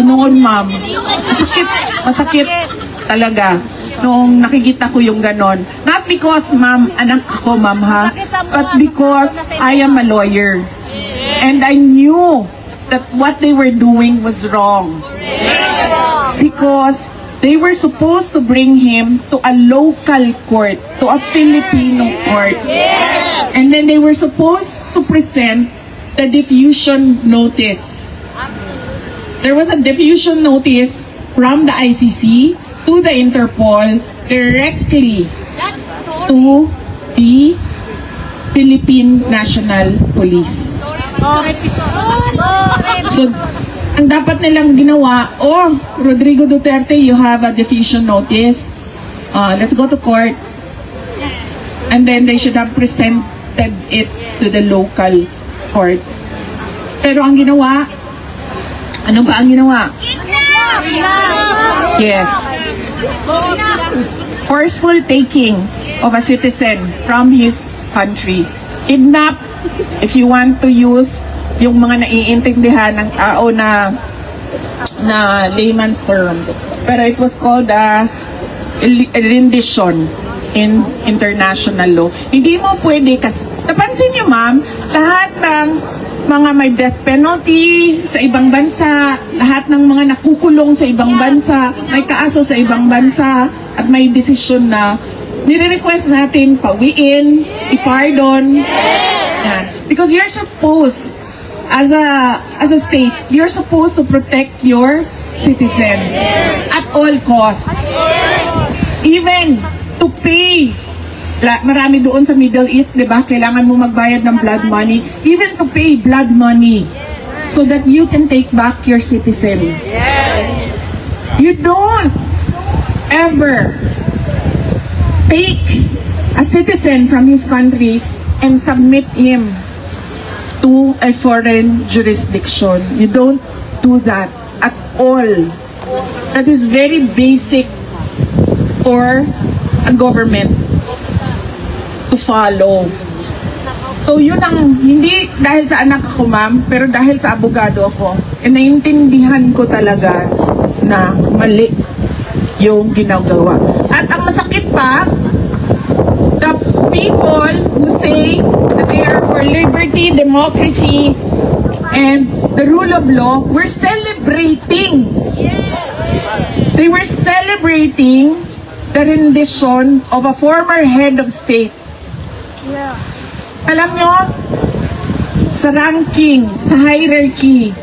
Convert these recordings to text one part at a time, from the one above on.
Noon, ma'am. Masakit talaga. Noong nakikita ko yung ganon. Not because, ma'am, anak ako, ma'am, ha? But because I am a lawyer. And I knew that what they were doing was wrong. Because they were supposed to bring him to a local court, to a Filipino court. And then they were supposed to present the diffusion notice. There was a diffusion notice from the ICC to the Interpol directly to the Philippine National Police. So, ang dapat nilang ginawa, Rodrigo Duterte, you have a diffusion notice. Let's go to court. And then they should have presented it to the local court. Pero ang ginawa, ano ba ang ginawa? Yes. Forceful taking of a citizen from his country. Kidnap, if you want to use yung mga naiintindihan ng tao na layman's terms. Pero it was called a rendition in international law. Hindi mo pwede kasi, napansin niyo ma'am, lahat ng mga may death penalty sa ibang bansa, lahat ng mga nakukulong sa ibang bansa, may kaaso sa ibang bansa, at may desisyon na nire-request natin pawiin, ipardon. Yan. Because you're supposed, as a state, you're supposed to protect your citizens at all costs. Even to pay, marami doon sa Middle East, di ba? Kailangan mo magbayad ng blood money. Even to pay blood money so that you can take back your citizen. You don't ever take a citizen from his country and submit him to a foreign jurisdiction. You don't do that at all. That is very basic for a government to follow. So yun ang, hindi dahil sa anak ako ma'am, pero dahil sa abogado ako, naiintindihan ko talaga na mali yung ginagawa. At ang masakit pa, the people who say that they are for liberty, democracy, and the rule of law, were celebrating. They were celebrating the rendition of a former head of state. Alam nyo, sa ranking, sa hierarchy,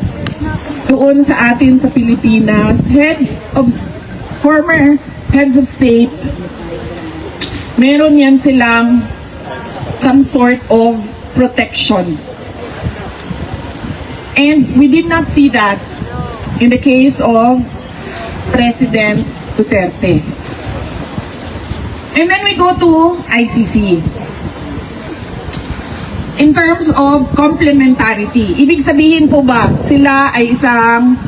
doon sa atin sa Pilipinas, former heads of state, meron yan silang some sort of protection. And we did not see that in the case of President Duterte. And then we go to ICC. In terms of complementarity, ibig sabihin po ba sila ay isang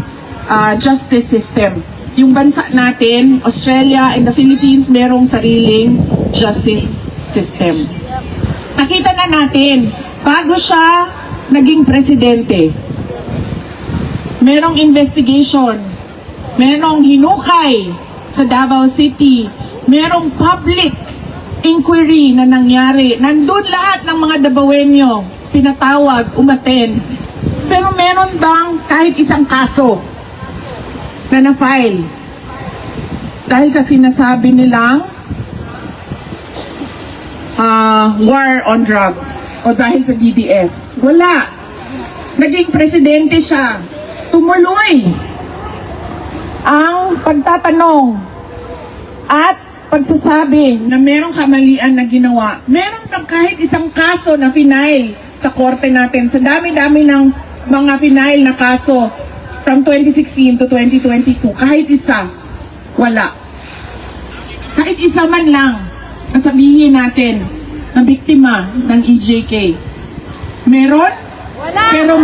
justice system? Yung bansa natin, Australia and the Philippines, merong sariling justice system. Nakita na natin, bago siya naging presidente, merong investigation, merong hinukay sa Davao City, merong public inquiry na nangyari. Nandun lahat ng mga Davaoenyo, pinatawag, umaten. Pero meron bang kahit isang kaso na na-file dahil sa sinasabi nilang war on drugs o dahil sa DDS? Wala. Naging presidente siya. Tumuloy ang pagtatanong at pagsasabi na merong kamalian na ginawa. Meron bang kahit isang kaso na final sa korte natin? Sa dami-dami ng mga final na kaso from 2016 to 2022, kahit isa, wala. Kahit isa man lang na sabihin natin na biktima ng EJK. Meron? Wala. Pero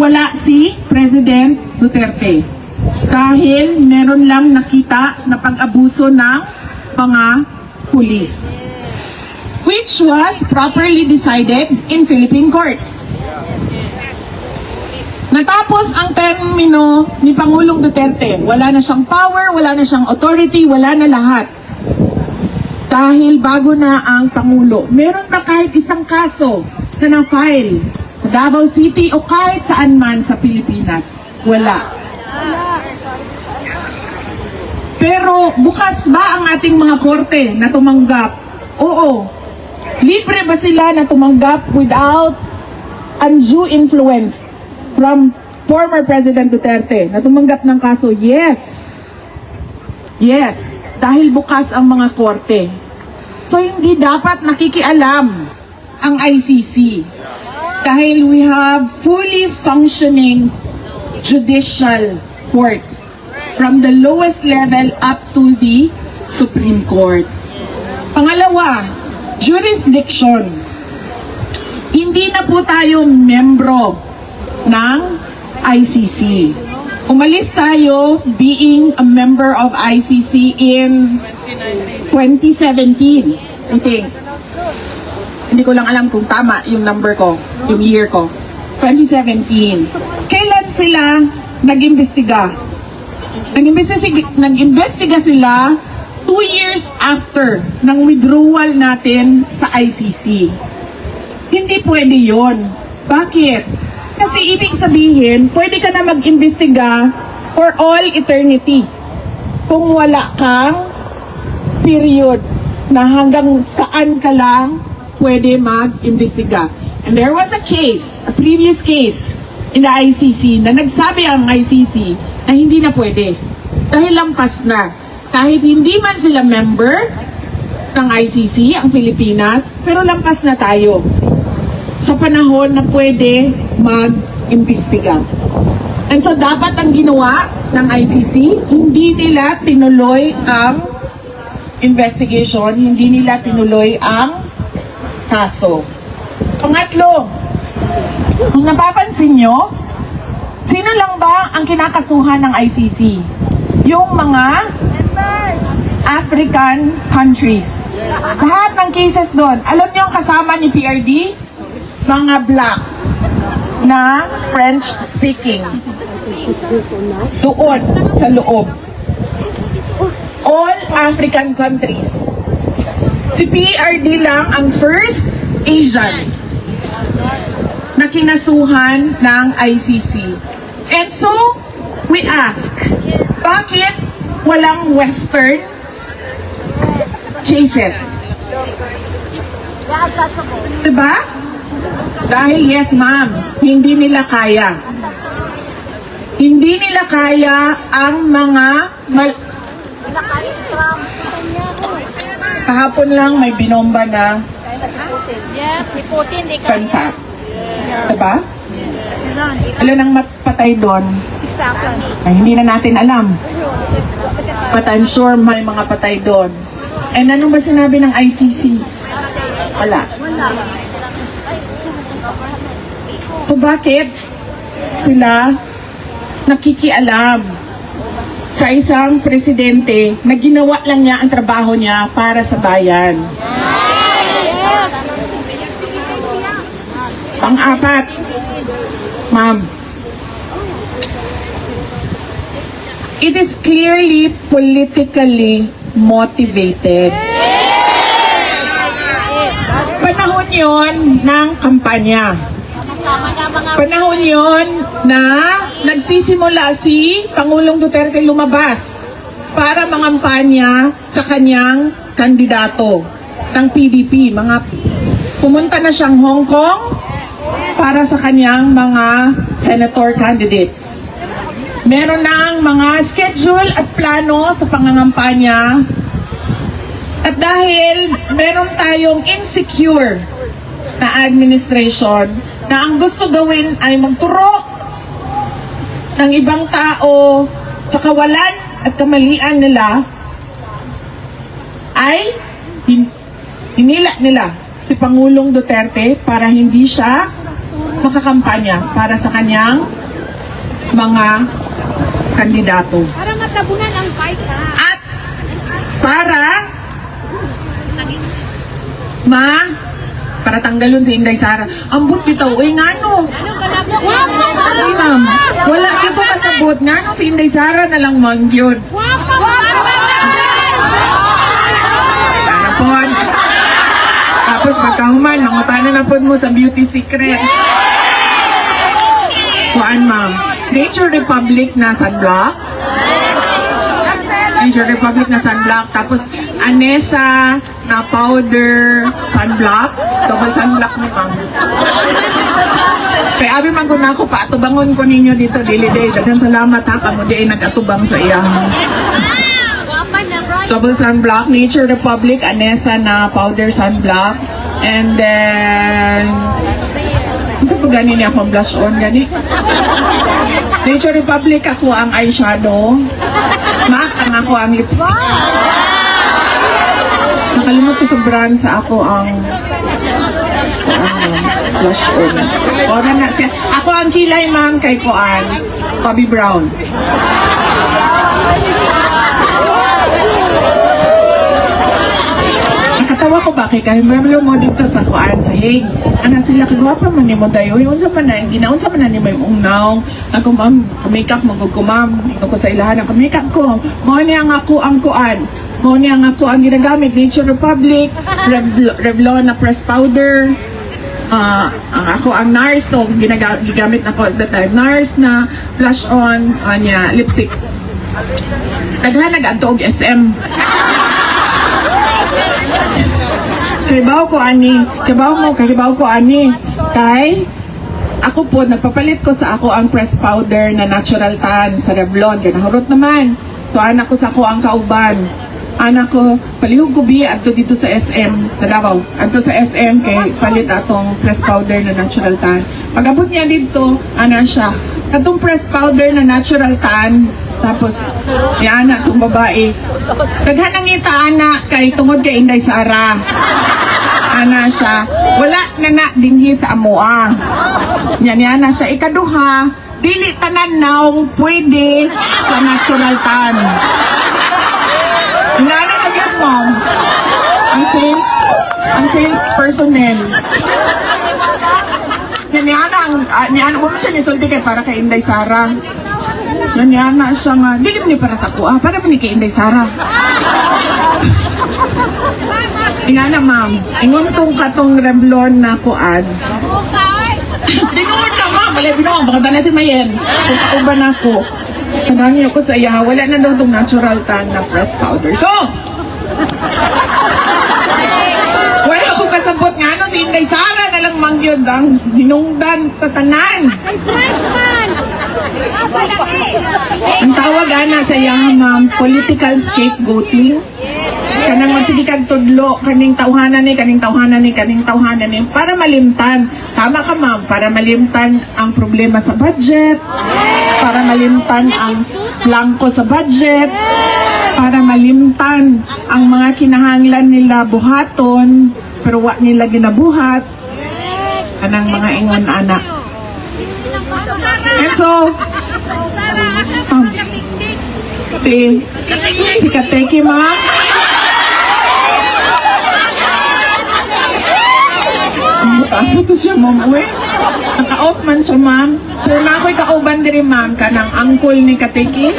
wala si President Duterte. Dahil meron lang nakita na pag-abuso ng mga pulis, which was properly decided in Philippine courts. Natapos ang termino ni Pangulong Duterte. Wala na siyang power, wala na siyang authority, wala na lahat. Dahil bago na ang Pangulo. Meron ba kahit isang kaso na na-file sa Davao City o kahit saan man sa Pilipinas? Wala. Pero bukas ba ang ating mga korte na tumanggap? Oo. Libre ba sila na tumanggap without undue influence from former President Duterte na tumanggap ng kaso? Yes. Yes. Dahil bukas ang mga korte. So hindi dapat nakikialam ang ICC. Dahil we have fully functioning judicial courts from the lowest level up to the Supreme Court. Pangalawa, jurisdiction. Hindi na po tayo membro ng ICC. Umalis tayo being a member of ICC in 2017, I think. Hindi ko lang alam kung tama yung number ko, yung year ko. 2017. Kailan sila nag-imbestiga? Nag-imbestiga sila 2 years after ng withdrawal natin sa ICC. Hindi pwede yon. Bakit? Kasi ibig sabihin, pwede ka na mag-imbestiga for all eternity. Kung wala kang period na hanggang saan ka lang pwede mag-imbestiga. And there was a case, a previous case in the ICC na nagsabi ang ICC na hindi na pwede. Dahil lampas na. Kahit hindi man sila member ng ICC, ang Pilipinas, pero lampas na tayo sa panahon na pwede mag-imbestiga. And so dapat ang ginawa ng ICC, hindi nila tinuloy ang investigation, hindi nila tinuloy ang kaso. Pangatlo, kung napapansin nyo, sino lang ba ang kinakasuhan ng ICC? Yung mga African countries. Lahat ng cases doon. Alam nyo ang kasama ni PRD? Mga black na French speaking. Doon sa loob. All African countries. Si PRD lang ang first Asian na kinasuhan ng ICC. And so, we ask, bakit walang Western cases? Diba? Dahil yes ma'am, hindi nila kaya. Hindi nila kaya ang mga kahapon lang may binomba na bansa. Diba? Ilan ang patay doon? Ay, hindi na natin alam. But I'm sure may mga patay doon. And ano ba sinabi ng ICC? Wala. So bakit sila nakikialam sa isang presidente na ginawa lang niya ang trabaho niya para sa bayan? Pang-apat, ma'am, it is clearly politically motivated. Panahon yon ng kampanya. Panahon yon na nagsisimula si Pangulong Duterte lumabas para mangampanya sa kanyang kandidato ng PDP. Pumunta na siyang Hong Kong para sa kanyang mga senator candidates. Meron ng mga schedule at plano sa pangangampanya. At dahil meron tayong insecure na administration na ang gusto gawin ay magturo ng ibang tao sa kawalan at kamalian nila, ay hinila nila si Pangulong Duterte para hindi siya makakampanya para sa kanyang mga kandidato. Para matabunan ang fight ha. At para para tanggalon si Inday Sara. Ambot bitaw, uy ngano. Uy ma'am, wala ito kasabot ngano si Inday Sara na lang mangyod. Sana po. Tapos pagkahuman, mangutanan na po mo sa beauty secret. Kuan ma'am, Nature Republic na sunblock. Nature Republic na sunblock. Tapos Anessa na powder sunblock. Double sunblock ni ma'am. Kaya abi man ko na ako, paatubangon ko ninyo dito, dili day. Daghang salamat ha, kamo di ay nag-atubang sa iya. Double sunblock, Nature Republic, Anessa na powder sunblock. And then, isa pa gani niya akong blush on, gani? Nature Republic, ako ang eyeshadow. MAC, ang ako ang lipstick. Nakalimot ko sa brand sa ako ang blush on. O na siya. Ako ang kilay, ma'am, kay Koan. Bobby Brown. Nakatawa ko ba kay Kalimamlo mo dito sa Koan sa Hague. Ana sila kagwapa man ni mo dayo. Unsa man na ginaunsa man na ni may ungnaw. Ako ma'am, makeup mo ko ma'am. Iko ko sa ilahan ang makeup ko. Mo ni ang ako ang Koan. Mo ni ang ako ang ginagamit Nature Republic, Revlon na press powder. Ang ako ang NARS to gigamit na ko at the time. NARS na blush on anya lipstick. Daghan nag-adto og SM. Kaibaw ko ani. Kay ako po nagpapalit ko sa ako ang press powder na natural tan sa Revlon. Kaya nahurot naman. So anak ko sa ako ang kauban. Anak ko, palihog ko biya adto dito sa SM, sa Davao. Adto sa SM kay salit atong press powder na natural tan. Pag-abot niya dito, ana siya. Katong press powder na natural tan, tapos yan anak kong babae. Daghan ang ngita anak kay tungod kay Inday Sara. Ana siya. Wala na dinhi sa amoa. Yan na siya. Ikaduha, dili tanan naw pwede sa natural tan. Ingana na yan, mom. Ang sales personnel. Yan, huwag siya nisulti kay para kay Inday Sara. Yan na siya nga. Dili mo ni para sa kuha. Para mo ni kay Inday Sara. Ingana, ma'am. Ingon tong katong Revlon na kuan. Tinuod na, ma'am. Malay binuang. Baka na si Mayen. Kung kauban ako. Kanangin ako sa iya, wala na daw itong natural tan na press powder. So, wala ko kasabot nga no, si Inday Sara na lang mangyod ang hinungdan sa tanan. Ang tawag ana sa iya, ma'am, political scapegoating. Kanang magsige kag tudlo, kaning tawhanan ni, para malimtan. Tama ka, ma'am, para malimtan ang problema sa budget, para malimtan ang blanco sa budget, para malimtan ang mga kinahanglan nila buhaton, pero wa nila ginabuhat, anang mga ingon anak. And so, si Kateki, ma'am, asa to siya, ma'am, uwi. Naka-off man siya, ma'am. Pero na ako'y kauban diri, ma'am, kanang angkol ni Kateki.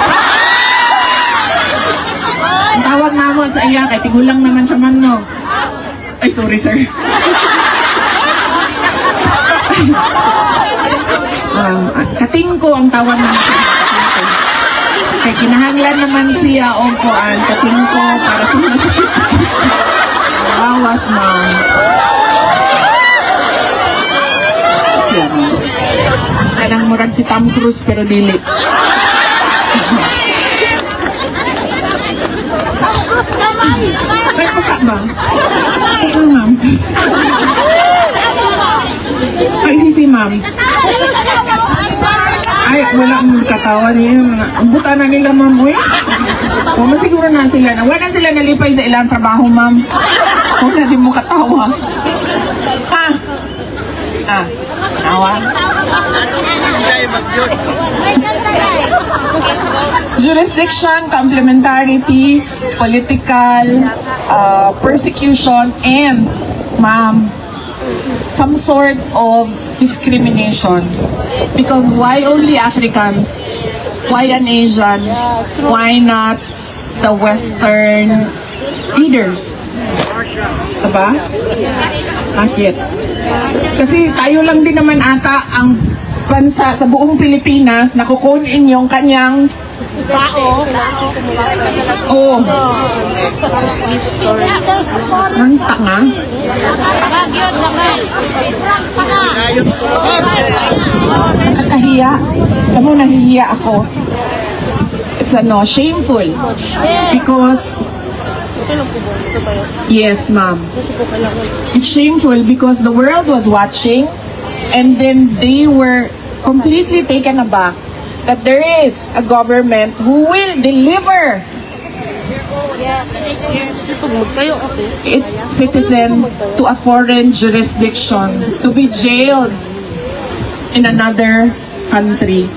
Ang tawag na ako sa iya, kay tigulang naman siya, ma'am, no? Ay, sorry, sir. Katingko ang tawag naman sa Katingko. Kay kinahanglan naman siya o kuan, Katingko, para sa masakit-sakit. Bawas, ma'am. Kanang murag si Tom Cruise pero dili. Tom Cruise naman! Ay, pasak ba? Ay, ma'am. Ay, sisi, ma'am. Ay, wala akong katawa niya. Ang buta na nila, ma'am, uy. O, masiguro na sila na. Wala sila nalipay sa ilang trabaho, ma'am. Huwag na din mo katawa. Awa. Jurisdiction, complementarity, political, persecution, and, ma'am, some sort of discrimination. Because why only Africans? Why an Asian? Why not the Western leaders? Diba? Bakit? Kasi tayo lang din naman ata ang bansa sa buong Pilipinas na kukunin yung kanyang ang tanga. Nakakahiya. Alam mo, nahihiya ako. It's shameful. Because yes, ma'am. It's shameful because the world was watching and then they were completely taken aback that there is a government who will deliver its citizen to a foreign jurisdiction to be jailed in another country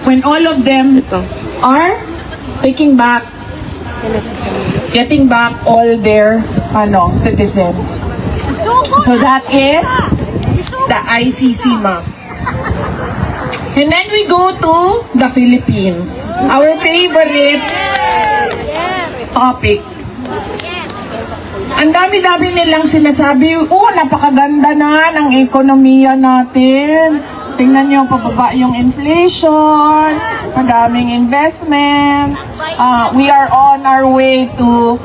when all of them are getting back all their citizens. So that is the ICC, ma'am. And then we go to the Philippines. Our favorite topic. Ang dami-dami nilang sinasabi, napakaganda na ng ekonomiya natin. Tingnan nyo, pababa yung inflation, madaming investments. We are on our way to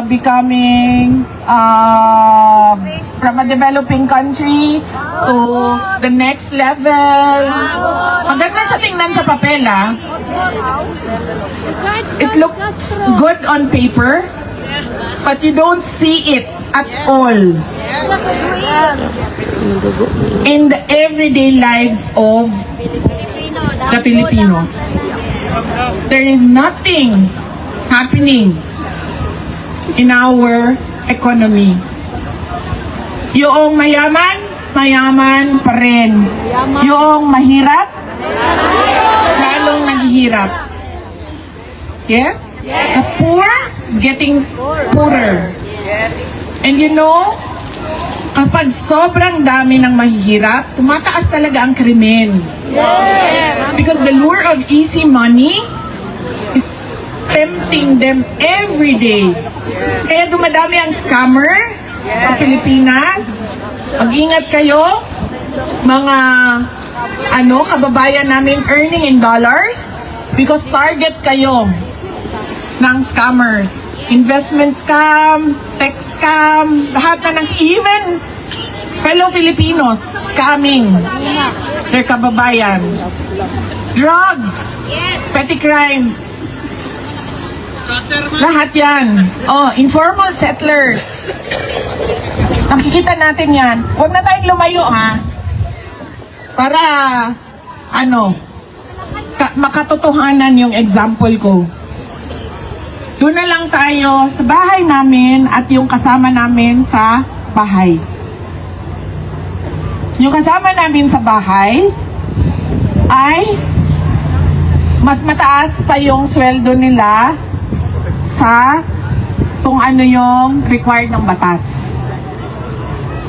becoming from a developing country to the next level. Maganda siya tingnan sa papel, It looks good on paper, but you don't see it at all in the everyday lives of the Filipinos. There is nothing happening in our economy. Yung mayaman, mayaman pa rin. Yung mahirap, lalong naghihirap. Yes? The poor is getting poorer. And you know, kapag sobrang dami ng mahihirap, tumataas talaga ang krimen. Because the lure of easy money is tempting them every day. Kaya dumadami ang scammer sa Pilipinas. Mag-ingat kayo, mga kababayan namin earning in dollars, because target kayo ng scammers. Investment scam, tech scam, lahat na even fellow Filipinos scamming their kababayan. Drugs, petty crimes, lahat yan. Informal settlers. Nakikita natin yan. Huwag na tayong lumayo, para, makatotohanan yung example ko. Doon na lang tayo sa bahay namin at yung kasama namin sa bahay. Yung kasama namin sa bahay ay mas mataas pa yung sweldo nila sa kung ano yung required ng batas.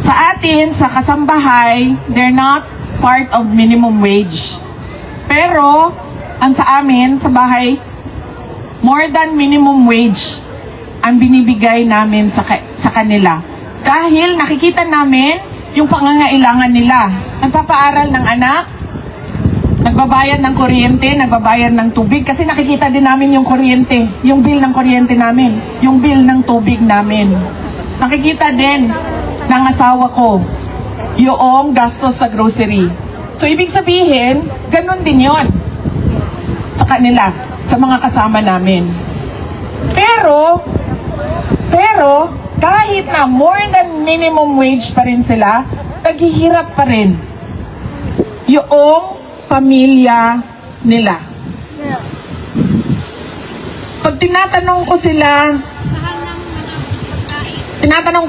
Sa atin, sa kasambahay, they're not part of minimum wage. Pero, ang sa amin, sa bahay, more than minimum wage ang binibigay namin sa kanila. Dahil nakikita namin yung pangangailangan nila. Nagpapaaral ng anak, nagbabayad ng kuryente, nagbabayad ng tubig, kasi nakikita din namin yung kuryente, yung bill ng kuryente namin, yung bill ng tubig namin. Nakikita din ng asawa ko yung gastos sa grocery. So, ibig sabihin, ganun din yon sa kanila, sa mga kasama namin. Pero, kahit na more than minimum wage pa rin sila, naghihirap pa rin yung pamilya nila. Pag tinatanong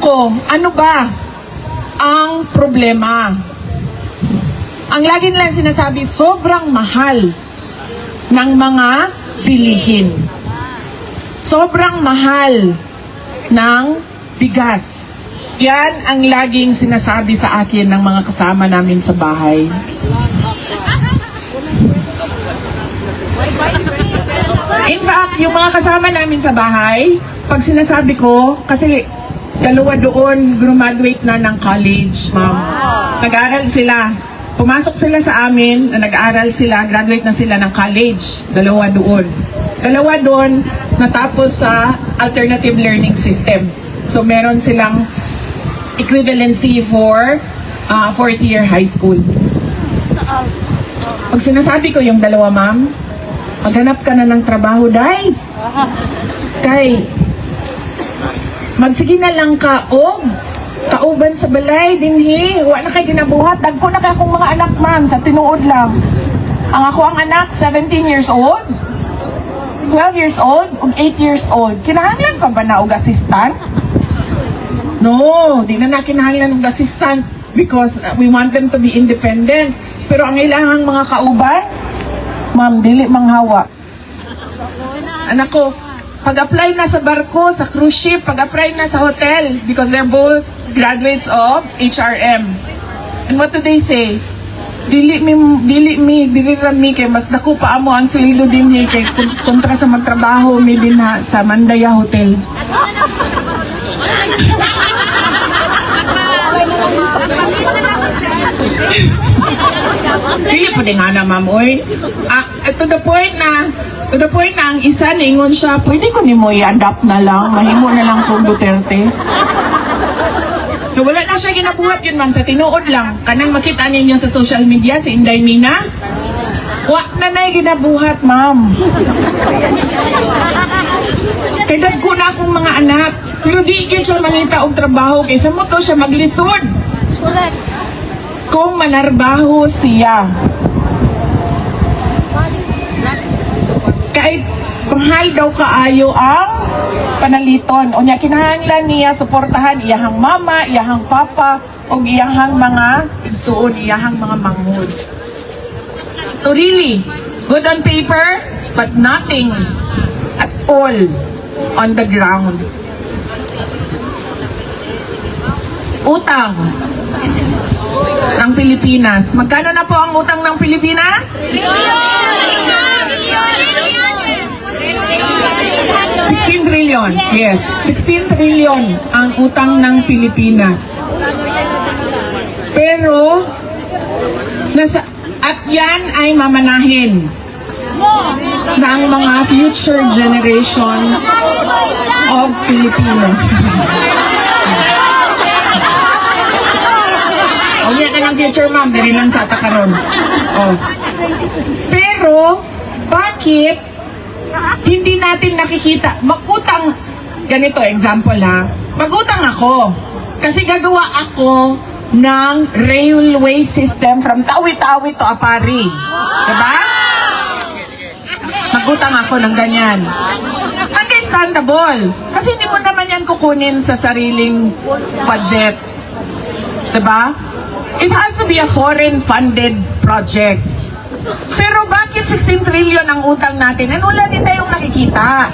ko, ano ba ang problema? Ang lagi nilang sinasabi, sobrang mahal ng mga bilihin. Sobrang mahal ng bigas. Yan ang laging sinasabi sa akin ng mga kasama namin sa bahay. In fact, yung mga kasama namin sa bahay, pag sinasabi ko, kasi dalawa doon, graduate na ng college, ma'am. Nag-aaral sila. Pumasok sila sa amin, na nag-aaral sila, graduate na sila ng college. Dalawa doon. Dalawa doon, natapos sa alternative learning system. So, meron silang equivalency for fourth year high school. Pag sinasabi ko yung dalawa, ma'am, maghanap ka na ng trabaho, day. Kay, magsige na lang ka, kauban sa balay, dinhi. Wa na kay ginabuhat. Dagko na kay akong mga anak, ma'am, sa tinuod lang. Ang ako ang anak, 17 years old, 12 years old, ug 8 years old. Kinahanglan pa ba na og assistant? No, di na kinahanglan og assistant because we want them to be independent. Pero ang ilang mga kauban, ma'am, dili manghawa. Anak ko, pag-apply na sa barko, sa cruise ship, pag-apply na sa hotel, because they're both graduates of HRM. And what do they say? Dili rami kay mas dako pa amo ang sweldo din ni kay kontra sa magtrabaho mi din sa Mandaya Hotel. Dili pa din nga na, ma'am, oy. To the point na ang isa ningon siya, pwede ko ni mo i-adapt na lang, mahimo na lang kung Duterte. So, wala na siya ginabuhat yun, ma'am, sa tinuod lang. Kanang makita ninyo sa social media, si Inday Mina, na ginabuhat, ma'am. Kaya dagko na akong mga anak, pero di ikil siya mangita og trabaho, kaysa mo to siya maglisod. Kung manarbaho siya. Kahit mahal daw kaayo ang panaliton. O niya, kinahanglan niya suportahan iyahang mama, iyahang papa, o iyahang mga igsuon, iyahang mga manghod. So really, good on paper, but nothing at all on the ground. Utang ng Pilipinas. Magkano na po ang utang ng Pilipinas? 16 trillion. Yes, 16 trillion ang utang ng Pilipinas. Pero at yan ay mamanahin ng mga future generation of Filipino. O yan na ng future, ma'am. Dari lang sa takaron. Pero, bakit hindi natin nakikita? Mag-utang, ganito, example ha. Mag-utang ako. Kasi gagawa ako ng railway system from Tawi-Tawi to Apari. Diba? Mag-utang ako ng ganyan. Understandable. Kasi hindi mo naman yan kukunin sa sariling budget. Diba? It has to be a foreign-funded project. Pero bakit 16 trillion ang utang natin? And wala din tayong nakikita.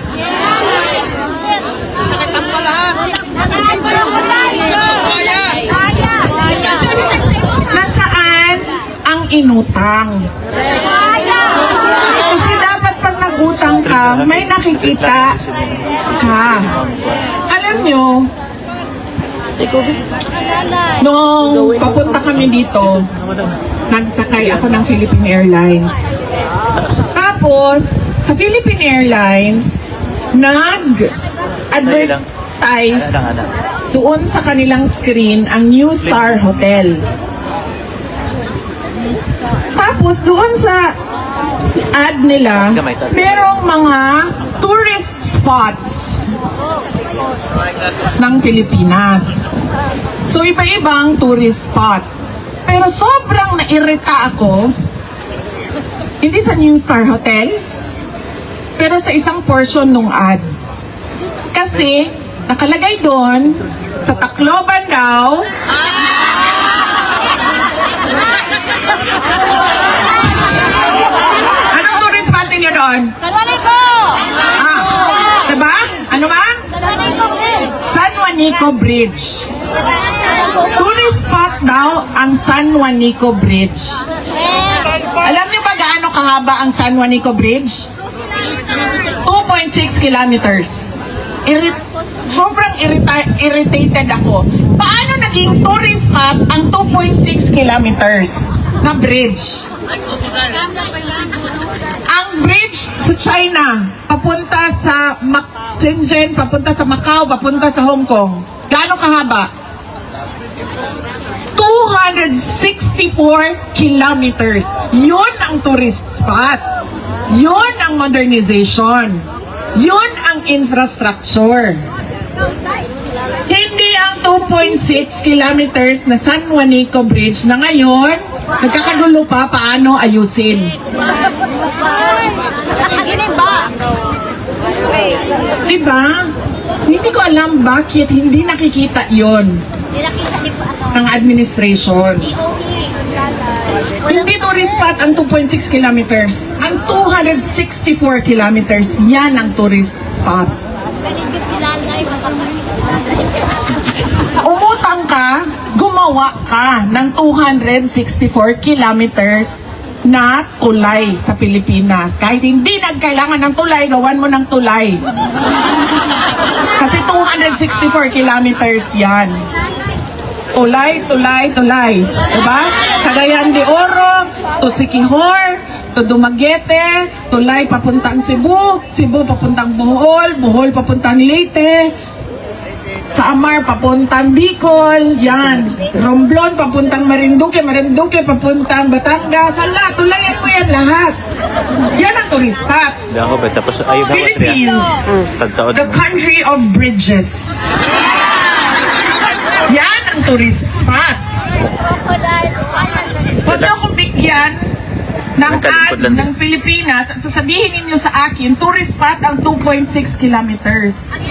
Nasaan ang inutang? Kasi dapat pag nag-utang ka, may nakikita ka. Alam nyo, nung papunta kami dito, nagsakay ako ng Philippine Airlines. Tapos, sa Philippine Airlines, nag-advertise doon sa kanilang screen ang New Star Hotel. Tapos, doon sa ad nila, merong mga tourist spots ng Pilipinas. So, iba-ibang tourist spot. Pero sobrang nairita ako, hindi sa New Star Hotel, pero sa isang portion ng ad. Kasi, nakalagay doon, sa Tacloban daw, anong tourist spot niyo doon? Diba? Ano ba? San Juanico Bridge. daw ang San Juanico Bridge. Alam niyo ba gaano kahaba ang San Juanico Bridge? 2.6 kilometers. Sobrang irritated ako. Paano naging tourist spot ang 2.6 kilometers na bridge? Ang bridge sa China, papunta sa Shenzhen, papunta sa Macau, papunta sa Hong Kong. Gaano kahaba? 264 kilometers. Yun ang tourist spot. Yun ang modernization. Yun ang infrastructure. Hindi ang 2.6 kilometers na San Juanico Bridge na ngayon, nagkakagulo pa paano ayusin. Diba? Hindi ko alam bakit hindi nakikita yon ng administration. Hindi tourist spot ang 2.6 kilometers. Ang 264 kilometers, yan ang tourist spot. Umutang ka, gumawa ka ng 264 kilometers na tulay sa Pilipinas. Kahit hindi nagkailangan ng tulay, gawan mo ng tulay. Kasi 264 kilometers yan. Tulay, tulay, tulay. Diba? Cagayan de Oro, to Siquijor, to Dumaguete, tulay papuntang Cebu, Cebu papuntang Bohol, Bohol papuntang Leyte, sa Amar papuntang Bicol, yan. Romblon papuntang Marinduque, Marinduque papuntang Batangas. Hala, tulayan mo yan lahat. Yan ang tourist spot. Ako ba? Tapos ayun na Philippines, the country of bridges. Yan ang tourist spot. Huwag niyo akong bigyan ng ad ng Pilipinas at sasabihin ninyo sa akin, tourist spot ang 2.6 kilometers.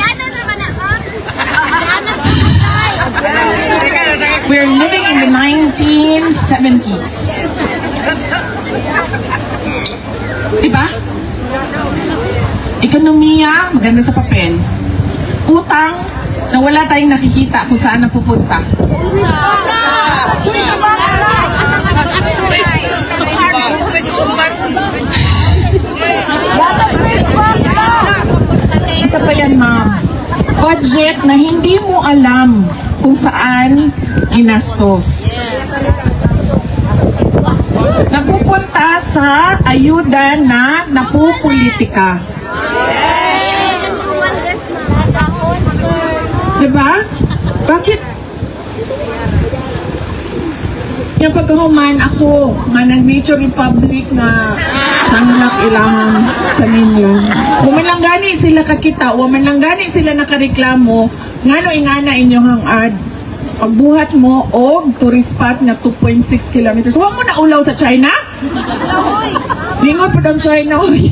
We're living in the 1970s. Diba? Ekonomiya, maganda sa papel. Utang, na wala tayong nakikita kung saan napupunta. Isa pa yan, ma'am. Budget na hindi mo alam kung saan ginastos. Napupunta sa ayuda na napupolitika. Diba? Bakit? Yung pagkahuman ako, nga ng Nature Republic na nanglak ilangan sa ninyo. Waman lang gani sila kakita, waman lang gani sila nakareklamo, ngano ingana inyong hangad. Pagbuhat mo og tourist spot na 2.6 kilometers. Huwag mo na ulaw sa China? Lingon po ng China, uy.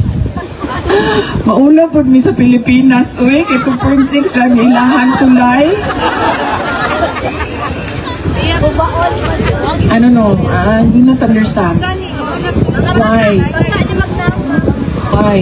Maulaw po mi sa Pilipinas, uy. Kay 2.6 ang ilahan tulay. I don't know. I do not understand. Why? Why?